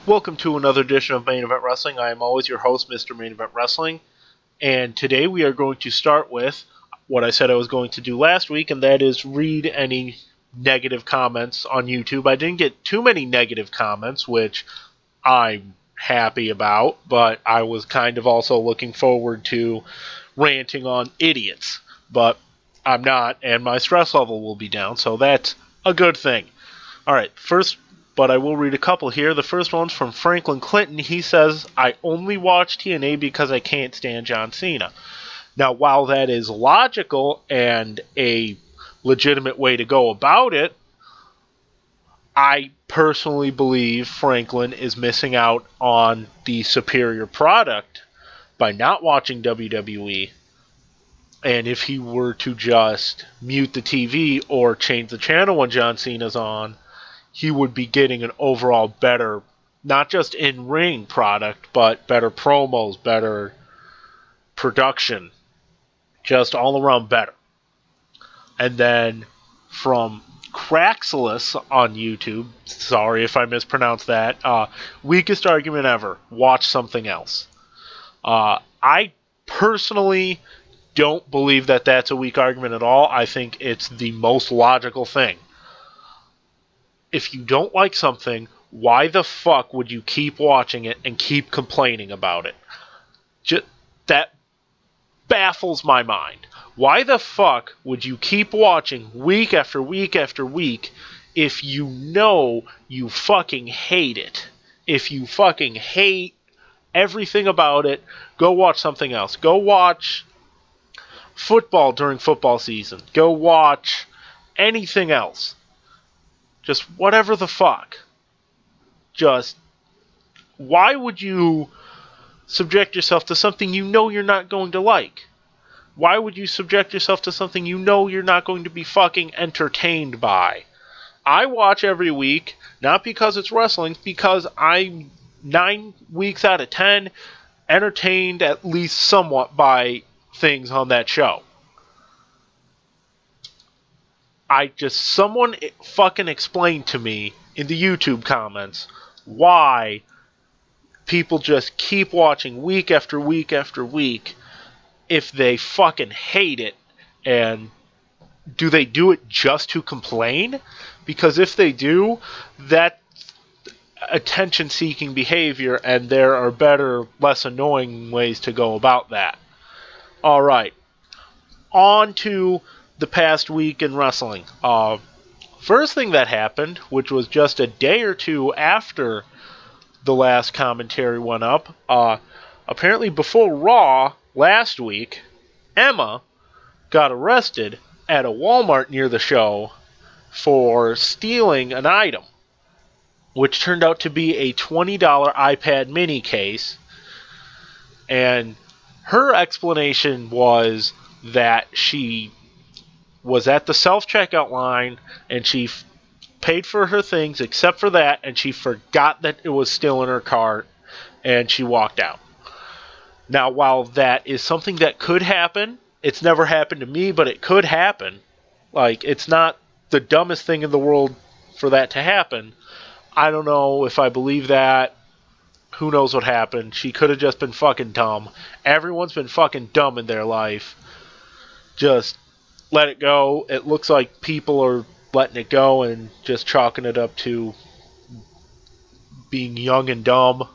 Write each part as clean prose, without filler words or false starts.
Welcome to another edition of Main Event Wrestling. I am always your host, Mr. Main Event Wrestling. And today we are going to start with what I said I was going to do last week, and that is read any negative comments on YouTube. I didn't get too many negative comments, which I'm happy about, but I was kind of also looking forward to ranting on idiots. But I'm not, and my stress level will be down, so that's a good thing. Alright, but I will read a couple here. The first one's from Franklin Clinton. He says, I only watch TNA because I can't stand John Cena. Now, while that is logical and a legitimate way to go about it, I personally believe Franklin is missing out on the superior product by not watching WWE. And if he were to just mute the TV or change the channel when John Cena's on, he would be getting an overall better, not just in-ring product, but better promos, better production, just all around better. And then from Craxless on YouTube, sorry if I mispronounced that, weakest argument ever, watch something else. I personally don't believe that that's a weak argument at all. I think it's the most logical thing. If you don't like something, why the fuck would you keep watching it and keep complaining about it? That baffles my mind. Why the fuck would you keep watching week after week after week if you know you fucking hate it? If you fucking hate everything about it, go watch something else. Go watch football during football season. Go watch anything else. Just whatever the fuck. Just, why would you subject yourself to something you know you're not going to like? Why would you subject yourself to something you know you're not going to be fucking entertained by? I watch every week, not because it's wrestling, because I'm 9 weeks out of 10 entertained at least somewhat by things on that show. Someone fucking explained to me in the YouTube comments why people just keep watching week after week after week if they fucking hate it. And do they do it just to complain? Because if they do, that's attention-seeking behavior, and there are better, less annoying ways to go about that. Alright, on to the past week in wrestling. First thing that happened, which was just a day or two after the last commentary went up, apparently before Raw last week, Emma got arrested at a Walmart near the show for stealing an item, which turned out to be a $20 iPad mini case. And her explanation was that she was at the self-checkout line and she paid for her things except for that, and she forgot that it was still in her cart and she walked out. Now, while that is something that could happen, it's never happened to me, but it could happen. Like, it's not the dumbest thing in the world for that to happen. I don't know if I believe that. Who knows what happened? She could have just been fucking dumb. Everyone's been fucking dumb in their life. Just let it go. It looks like people are letting it go and just chalking it up to being young and dumb.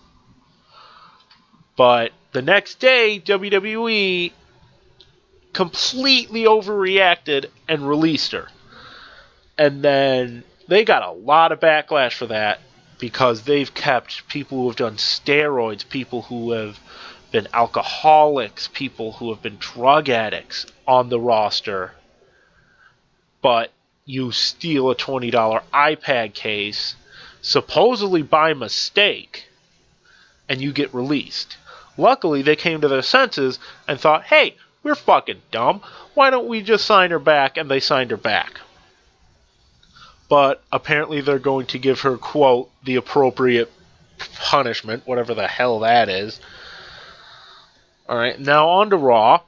But the next day, WWE completely overreacted and released her. And then they got a lot of backlash for that because they've kept people who have done steroids, people who have been alcoholics, people who have been drug addicts on the roster. But you steal a $20 iPad case, supposedly by mistake, and you get released. Luckily, they came to their senses and thought, hey, we're fucking dumb. Why don't we just sign her back? And they signed her back. But apparently they're going to give her, quote, the appropriate punishment, whatever the hell that is. Alright, now on to Raw.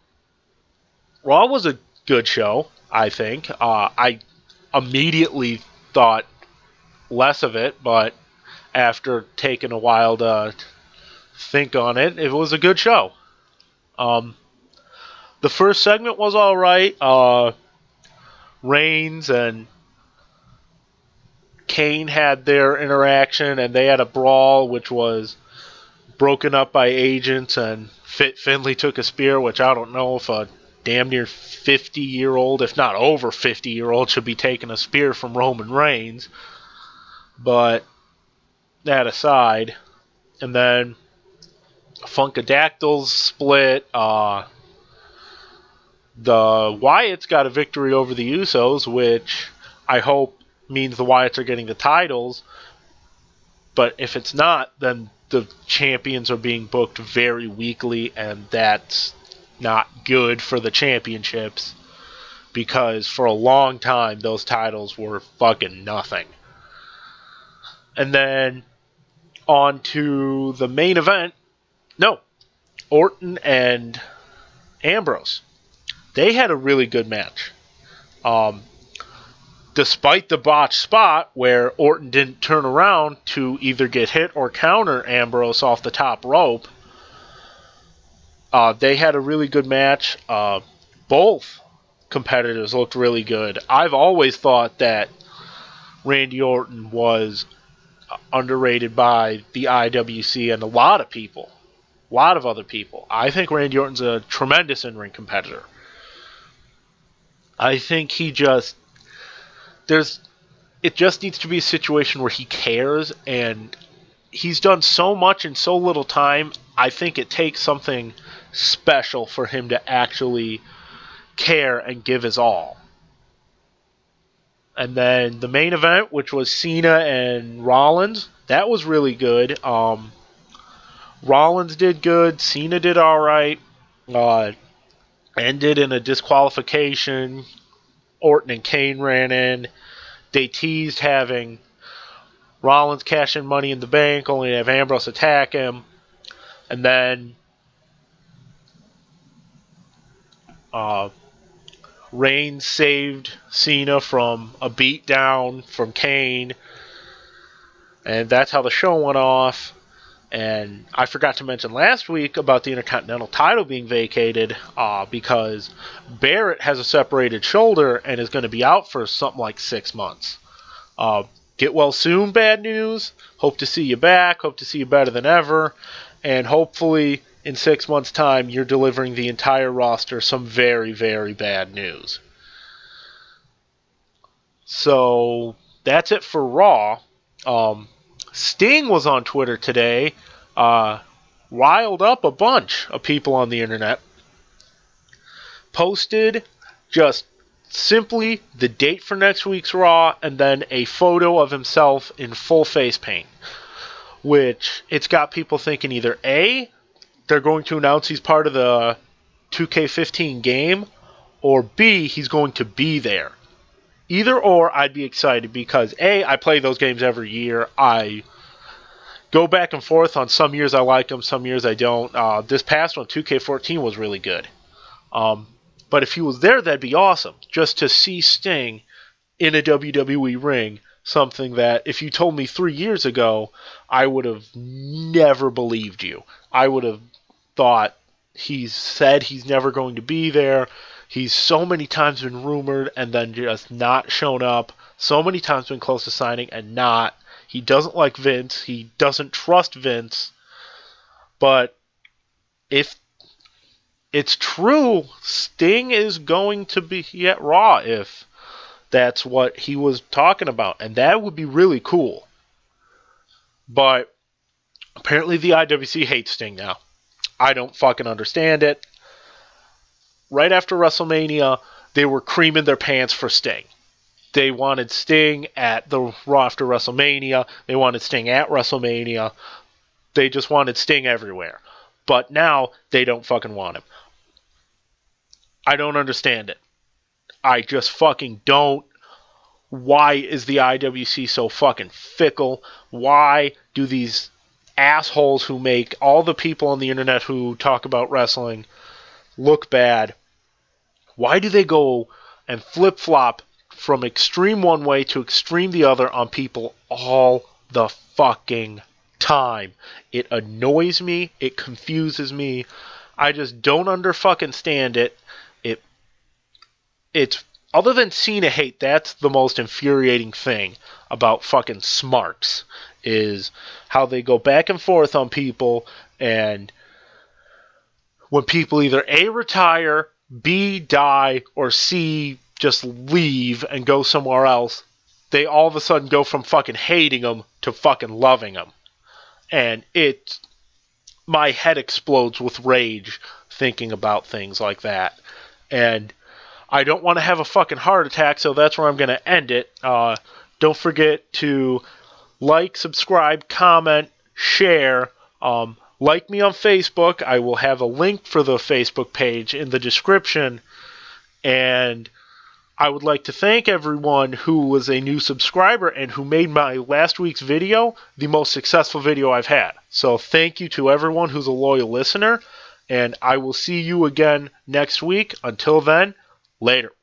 Raw was a good show, I think. I immediately thought less of it, but after taking a while to think on it. It was a good show. The first segment was alright. Reigns and Kane had their interaction, and they had a brawl, which was broken up by agents, and Finley took a spear, which I don't know if a damn near 50-year-old, if not over 50-year-old, should be taking a spear from Roman Reigns. But that aside, and then Funkadactyls split. The Wyatts got a victory over the Usos, which I hope means the Wyatts are getting the titles. But if it's not, then the champions are being booked very weakly, and that's not good for the championships, because for a long time those titles were fucking nothing. And then on to the main event. No, Orton and Ambrose. They had a really good match. Despite the botched spot where Orton didn't turn around to either get hit or counter Ambrose off the top rope, they had a really good match. Both competitors looked really good. I've always thought that Randy Orton was underrated by the IWC and a lot of people. A lot of other people. I think Randy Orton's a tremendous in-ring competitor. I think it just needs to be a situation where he cares, and he's done so much in so little time. I think it takes something special for him to actually care and give his all. And then the main event, which was Cena and Rollins, that was really good. Rollins did good. Cena did alright. Ended in a disqualification. Orton and Kane ran in. They teased having Rollins cash in Money in the Bank, only to have Ambrose attack him. And then Reigns saved Cena from a beatdown from Kane. And that's how the show went off. And I forgot to mention last week about the Intercontinental title being vacated because Barrett has a separated shoulder and is going to be out for something like 6 months. Get well soon, bad news. Hope to see you back. Hope to see you better than ever. And hopefully in 6 months' time you're delivering the entire roster some very, very bad news. So that's it for Raw. Sting was on Twitter today, riled up a bunch of people on the internet, posted just simply the date for next week's Raw and then a photo of himself in full face paint, which it's got people thinking either A, they're going to announce he's part of the 2K15 game, or B, he's going to be there. Either or, I'd be excited because A, I play those games every year. I go back and forth on some years I like them, some years I don't. This past one, 2K14, was really good. But if he was there, that'd be awesome. Just to see Sting in a WWE ring, something that if you told me 3 years ago, I would have never believed you. I would have thought he's said he's never going to be there. He's so many times been rumored and then just not shown up. So many times been close to signing and not. He doesn't like Vince. He doesn't trust Vince. But if it's true, Sting is going to be at Raw if that's what he was talking about. And that would be really cool. But apparently the IWC hates Sting now. I don't fucking understand it. Right after WrestleMania, they were creaming their pants for Sting. They wanted Sting at the Raw after WrestleMania. They wanted Sting at WrestleMania. They just wanted Sting everywhere. But now, they don't fucking want him. I don't understand it. I just fucking don't. Why is the IWC so fucking fickle? Why do these assholes who make all the people on the internet who talk about wrestling look bad, why do they go and flip-flop from extreme one way to extreme the other on people all the fucking time. It annoys me. It confuses me. I just don't fucking stand it. It's other than Cena hate, that's the most infuriating thing about fucking Smarks is how they go back and forth on people, and when people either A, retire, B, die, or C, just leave and go somewhere else, they all of a sudden go from fucking hating them to fucking loving them. And my head explodes with rage thinking about things like that. And I don't want to have a fucking heart attack, so that's where I'm going to end it. Don't forget to like, subscribe, comment, share. Like me on Facebook. I will have a link for the Facebook page in the description. And I would like to thank everyone who was a new subscriber and who made my last week's video the most successful video I've had. So thank you to everyone who's a loyal listener. And I will see you again next week. Until then, later.